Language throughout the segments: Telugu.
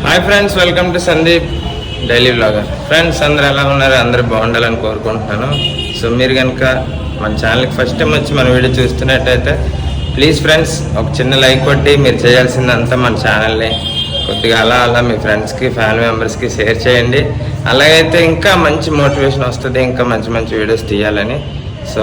Hi friends, welcome to Sandeep daily vlogger. Friends అందరూ ఎలా ఉన్నారు? అందరూ బాగుండాలని కోరుకుంటున్నాను. సో మీరు కనుక మన ఛానల్కి ఫస్ట్ టైం వచ్చి మన వీడియో చూస్తున్నట్టయితే ప్లీజ్ ఫ్రెండ్స్ ఒక చిన్న లైక్ కొట్టి మీరు చేయాల్సిందంతా మన ఛానల్ని కొద్దిగా అలా మీ ఫ్రెండ్స్కి ఫ్యామిలీ మెంబర్స్కి షేర్ చేయండి. అలాగైతే ఇంకా మంచి మోటివేషన్ వస్తుంది, ఇంకా మంచి వీడియోస్ తీయాలని. సో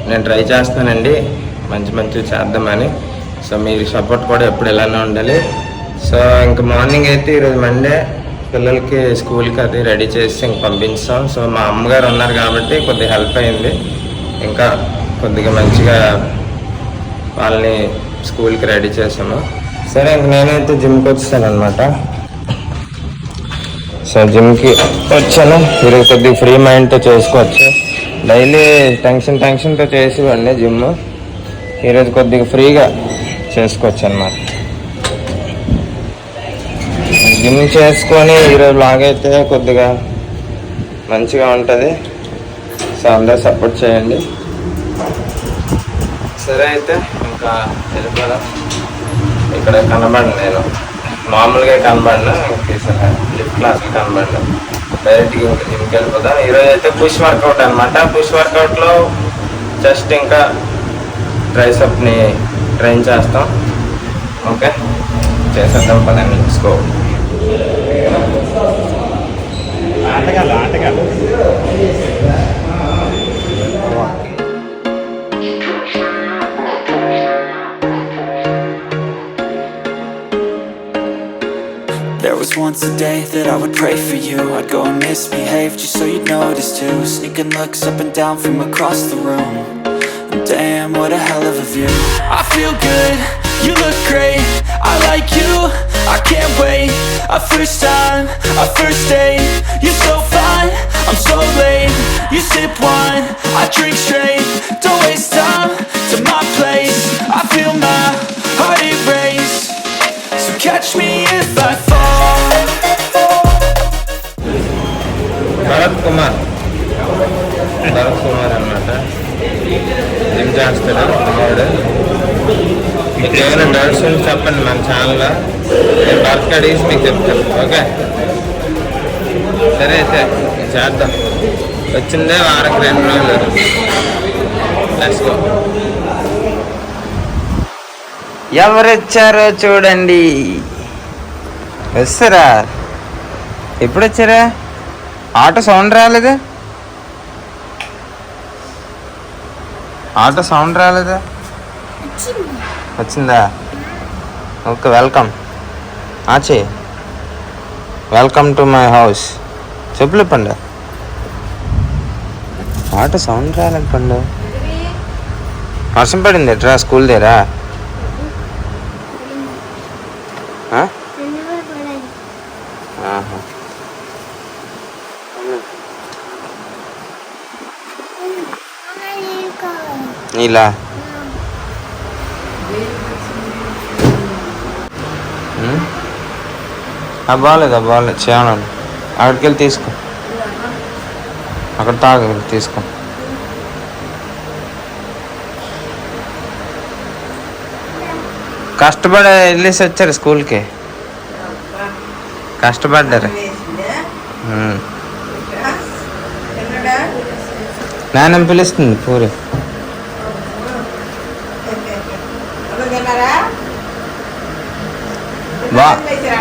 నేను ట్రై చేస్తానండి మంచి చేద్దామని. సో మీరు సపోర్ట్ కూడా ఎప్పుడు ఇలానే ఉండాలి. సో ఇంకా మార్నింగ్ అయితే ఈరోజు మండే, పిల్లలకి స్కూల్కి అది రెడీ చేసి ఇంక పంపించాం. సో మా అమ్మగారు ఉన్నారు కాబట్టి కొద్దిగా హెల్ప్ అయింది. ఇంకా కొద్దిగా మంచిగా వాళ్ళని స్కూల్కి రెడీ చేసాము. సరే ఇంక నేనైతే జిమ్కి వచ్చాను అనమాట. సో జిమ్కి వచ్చాను. ఈరోజు కొద్దిగా ఫ్రీ మైండ్తో చేసుకోవచ్చు. డైలీ టెన్షన్తో చేసేవాడిని జిమ్. ఈరోజు కొద్దిగా ఫ్రీగా చేసుకోవచ్చు అనమాట. జిమ్ చేసుకొని ఈరోజు లాగైతే కొద్దిగా మంచిగా ఉంటుంది. సో అందరూ సపోర్ట్ చేయండి. సరే అయితే ఇంకా వెళ్ళిపోదాం. ఇక్కడ కనబడి నేను మామూలుగా కనబడినా లిఫ్ట్ క్లాస్కి కనబడినా డైరెక్ట్గా ఇంకా జిమ్కి వెళ్ళిపోదాం. ఈరోజు అయితే పుష్ వర్కౌట్ అనమాట. పుష్ వర్కౌట్లో జస్ట్ ఇంకా ట్రైసెప్ని ట్రైన్ చేస్తాం. ఓకే, చేసేద్దాం పదండి. తీసుకో ఆటగాళ్ళు There was once a day that I would pray for you. I'd go and misbehave just so you'd notice too. Sneaking looks up and down from across the room. And damn, what a hell of a view. I feel good, you look great, I like you, I can't wait. A first time, a first date, you're so fine, I'm so late. You sip wine, I drink straight, don't waste time to my place. I feel my heart erase, so catch me if I fall. Bharat Kumar అన్నమాట. జిమ్ చేస్తాడు కుమారుడు. మీకు ఏమైనా డౌట్స్ ఉంటే చెప్పండి మన ఛానల్లో. నేను బర్త్ అడిగేసి మీకు చెప్తాను. ఓకే, సరే అయితే చేద్దాం. వచ్చిందే వారానికి 2 రోజులు. Let's go. ఎవరు వచ్చారో చూడండి. వస్తారా? ఎప్పుడు వచ్చారా? ఆటో సౌండ్ రాలేదా? ఆటో సౌండ్ రాలేదా? వచ్చిందా? Okay, welcome. ఆచే వెల్కమ్ టు మై హౌస్. చెప్పులు పండు. ఆటో సౌండ్ రాలేదు పండు. వర్షం పడింది ఎట్రా స్కూల్ దగ్గర? ఇలా బాగాలేదు చేయాలి. అక్కడికి వెళ్ళి తీసుకో, అక్కడ తాగు తీసుకో. కష్టపడి వెళ్ళేసి వచ్చారు స్కూల్కి, కష్టపడ్డారు. నాన్న పిలుస్తుంది పూరి.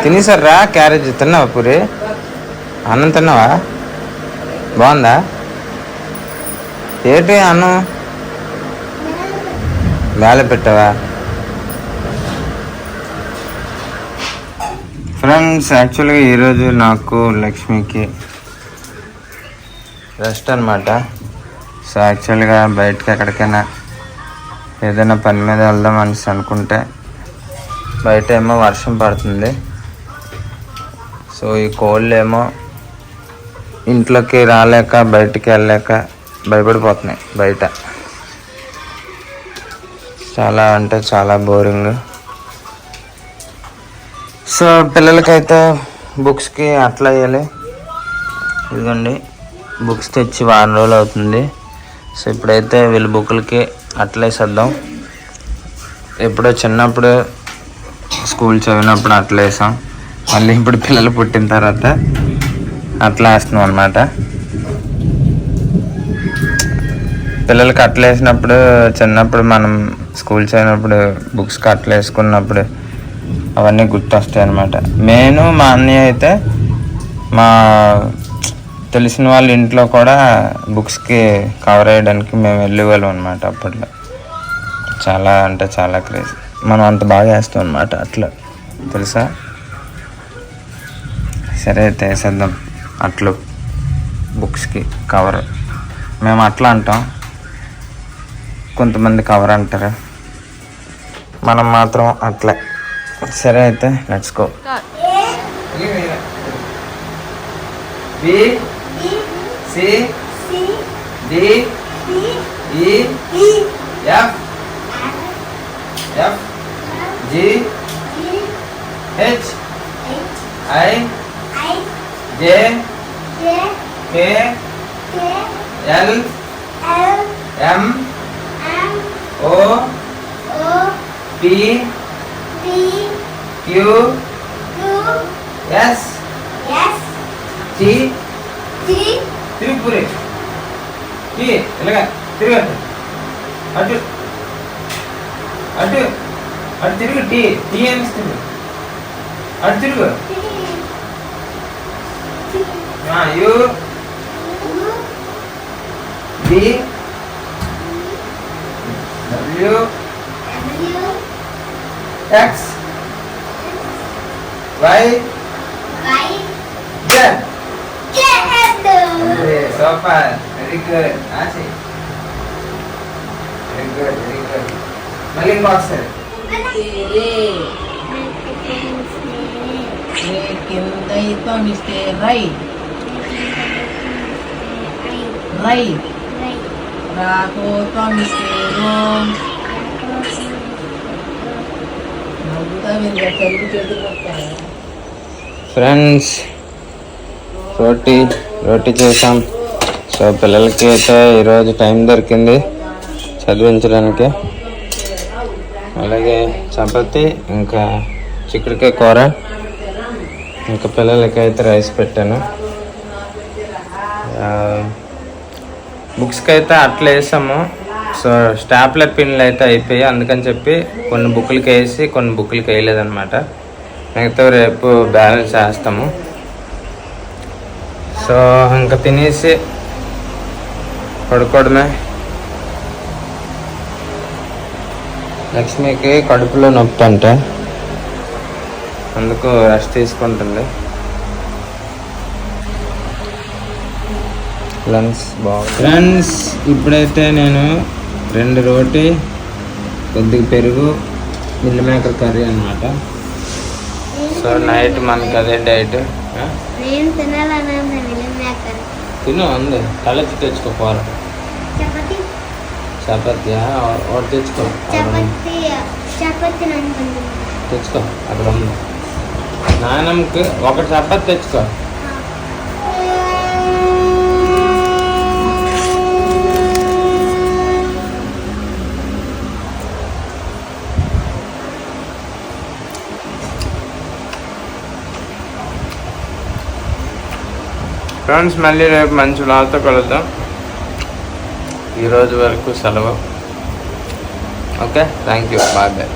తినేసారా? క్యారేజ్ తిన్నావా? పూరి అన్నం తిన్నావా? బాగుందా? ఏంటి అన్నం గాలి పెట్టావా? ఫ్రెండ్స్, యాక్చువల్గా ఈరోజు నాకు లక్ష్మికి రెస్ట్ అనమాట. సో యాక్చువల్గా బయటకి ఎక్కడికైనా ఏదైనా పని మీద వెళ్దాం అనేసి అనుకుంటే బయట ఏమో వర్షం పడుతుంది. సో ఈ కోళ్ళు ఏమో ఇంట్లోకి రాలేక బయటికి వెళ్ళలేక భయపడిపోతున్నాయి. బయట చాలా అంటే చాలా బోరింగ్. సో పిల్లలకైతే బుక్స్కి అట్లా వేయాలి. ఇదిగోండి, బుక్స్ తెచ్చి వారం రోజులు అవుతుంది. సో ఇప్పుడైతే వీళ్ళ బుక్లకి అట్లా వేసేద్దాం. ఎప్పుడో చిన్నప్పుడు స్కూల్ చదివినప్పుడు అట్లా వేసాం. మళ్ళీ ఇప్పుడు పిల్లలు పుట్టిన తర్వాత అట్లా వేస్తున్నాం అన్నమాట. పిల్లలకి అట్లా వేసినప్పుడు చిన్నప్పుడు మనం స్కూల్ చదివినప్పుడు బుక్స్కి అట్లా వేసుకున్నప్పుడు అవన్నీ గుర్తొస్తాయి అన్నమాట. నేను మా అన్నయ్య అయితే మా తెలిసిన వాళ్ళ ఇంట్లో కూడా బుక్స్కి కవర్ వేయడానికి మేము వెళ్ళేవాళ్ళం అనమాట. అప్పట్లో చాలా అంటే చాలా క్రేజ్. మనం అంత బాగా వేస్తాం అనమాట అట్లా, తెలుసా? సరే అయితే వేసేద్దాం అట్లు బుక్స్కి కవర్. మేము అట్లా అంటాం, కొంతమంది కవర్ అంటారు, మనం మాత్రం అట్లే. సరే అయితే let's go. B C D E F G H I J K L M O P Q S T తిరుపురి టీ ఇలాగా తిరగదు. అటు అటు అటు తిరుగు. టీ టీ అనిస్తుంది. అటు తిరుగు. U B W X Y Z. Super, very good. Achi, very good, very good. Mali box hai. కింద ఇస్తే రైట్ రైట్ రాకోతో ఇస్తే రోంగ్. ఫ్రెండ్స్, రోటీ చేసాం. సో పిల్లలకి అయితే ఈరోజు టైం దొరికింది చదివించడానికి. అలాగే చపాతి, ఇంకా చిక్కుడుకాయ కూర, ఇంకా పిల్లలకి అయితే రైస్ పెట్టాను. బుక్స్కి అయితే అట్లా వేసాము. సో స్టాప్లర్ పిన్లు అయితే అయిపోయి, అందుకని చెప్పి కొన్ని బుక్లకి వేసి కొన్ని బుక్లకి వేయలేదన్నమాట. మిగతా రేపు బ్యాలెన్స్ చేస్తాము. సో ఇంకా తినేసి పడుకోవడమే. లక్ష్మికి కడుపులో నొప్పి అంటే అందుకు రెస్ట్ తీసుకుంటుంది. లంగ్స్ బాగుంది. ఫ్రెండ్స్, ఇప్పుడైతే నేను 2 రోటీ, కొద్దిగా పెరుగు, మిల్ మేకర్ కర్రీ అనమాట. సో నైట్ మనకి అదే డైట్. తిను అంది. తలెత్తి తెచ్చుకో కూర. చపాతి ఒకటి తెచ్చుకో. తెచ్చుకో, అక్కడ ఉంది. నాన్నమ్మకి ఒకటి చపాతి తెచ్చుకో. ఫ్రెండ్స్, మళ్ళీ రేపు మంచి వ్లాగ్తో కలుద్దాం. ఈరోజు వరకు సెలవు. Okay, thank you, bye bye.